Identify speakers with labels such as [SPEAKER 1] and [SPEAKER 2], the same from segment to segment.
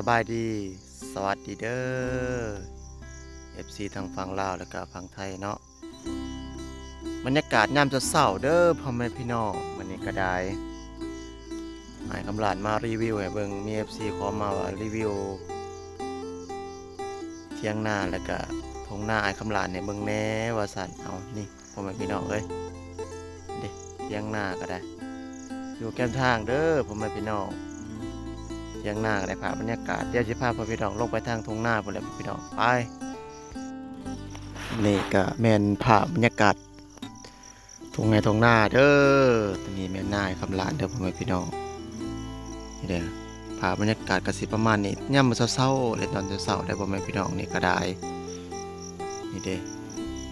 [SPEAKER 1] สบายดีสวัสดีเด้อ FC ทางฝั่งลาวแล้วก็ฝั่งไทยเนาะบรรยากาศยามเช้าๆเด้อพ่อแม่พี่น้องมื้อนี้ก็ได้อ้ายคำหลานมารีวิวให้เบิ่งมี FC ขอมาว่ารีวิวเถียงนาแล้วก็ทุ่งนาอ้ายคำหลานให้เบิ่งแหน่ว่าซั่นเอานี่พ่อแม่พี่น้องเอ้ยเด้เถียงนาก็ได้อยู่แก้มทางเด้อพ่อแม่พี่น้องเถียงนาก็ได้ภาพบรรยากาศเดี๋ยวสิพาพ่อพี่น้องลงไปทางทุ่งนาพุ่นแหละพี่น้องไป นี่ก็แม่นภาพบรรยากาศทุ่งไร่ทุ่งนาเด้อตอนนี้แม่นนายคำลานเด้อพ่อแม่พี่น้องนี่เด้อภาพบรรยากาศก็สิประมาณนี้ยามมื้อเช้าๆเลยตอนเช้าๆได้พ่อแม่พี่น้องนี่ก็ได้นี่เด้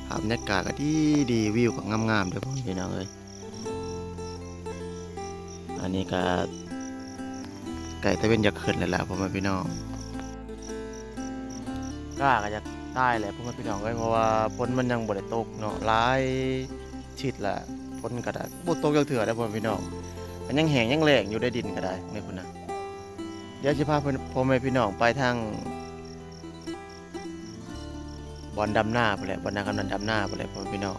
[SPEAKER 1] ภาพบรรยากาศก็ดีวิวก็งามๆเด้อพ่อแม่พี่น้องเอ้ยอันนี้ก็ไก่ตะเวนอยากขึ้นแล้วล่ะพ่อแม่พี่น้องก็จะตายแหละพ่อแม่พี่น้องเอ้ยเพราะว่าฝนมันยังบ่ได้ตกเนาะหลายชิดละฝนก็ได้บ่ตกจักเทื่อได้อพ่อแม่พี่น้องมันยังแห้งยังแล้งอยู่ในดินก็ได้นี่พุ่นน่ะเดี๋ยวสิพาพ่อแม่พี่น้องไปทางบ่อนดำนาพุ่นแหละบ่อนนากำนันดำนาพุ่นแหละพ่อแม่พี่น้อง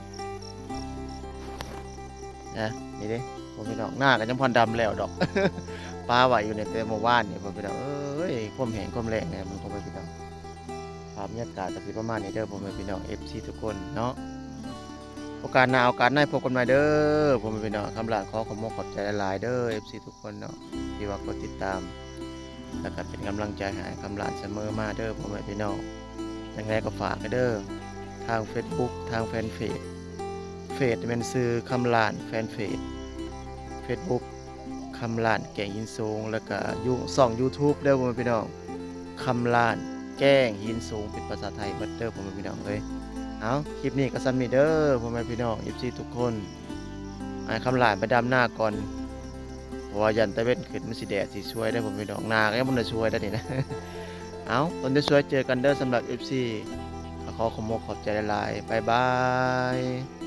[SPEAKER 1] นะนี่เด้พ่อแม่พี่น้องหน้าก็ยังพรดำแล้วดอก ปลาไว้อยู่ในแต่เมื่อวานนี่พ่อแม่พี่น้องเอ้ยความแห้งความแล้งเนี่ยมันพ่อแม่พี่น้องภาพบรรยากาศก็สิประมาณนี้เด้อพ่อแม่พี่น้อง FC ทุกคนเนาะ โอกาสหน้าโอกาสหน้าพบกันใหม่เด้อผมเป็นพี่น้องคำหลานขอขอบใจหลายๆเด้อ FC ทุกคนเนาะที่ว่ากดติดตามแล้วก็เป็นกำลังใจให้คำหลานเสมอมาเด้อผมเป็นพี่น้องยังไงก็ฝากเด้อทาง Facebook ทางแฟนเฟซเป็นซื้อคำหลานแฟนเฟซ Facebook คำหลานแก่งหินสูงแล้วก็ช่อง YouTube เด้อผมเป็นพี่น้องคำหลานแก้งหินสูงเป็นภาษาไทยเบิดเด้อผมเป็นพี่น้องเอ้ยเอาคลิปนี้ก็ซ้ำนี่เด้อพ่อแม่พี่น้อง FC ทุกคนอ้ายคำหลานไปดำหน้าก่อนเพราะว่ายันตะเว้นขึ้นมันสิแดดสิช่วยได้ผมพี่น้องนาก็ยังบ่ได้ช่วยได้นี่นะ เอาตอนจะช่วยเจอกันเด้อสำหรับ FC ขอขอบใจหลายๆบ๊ายบาย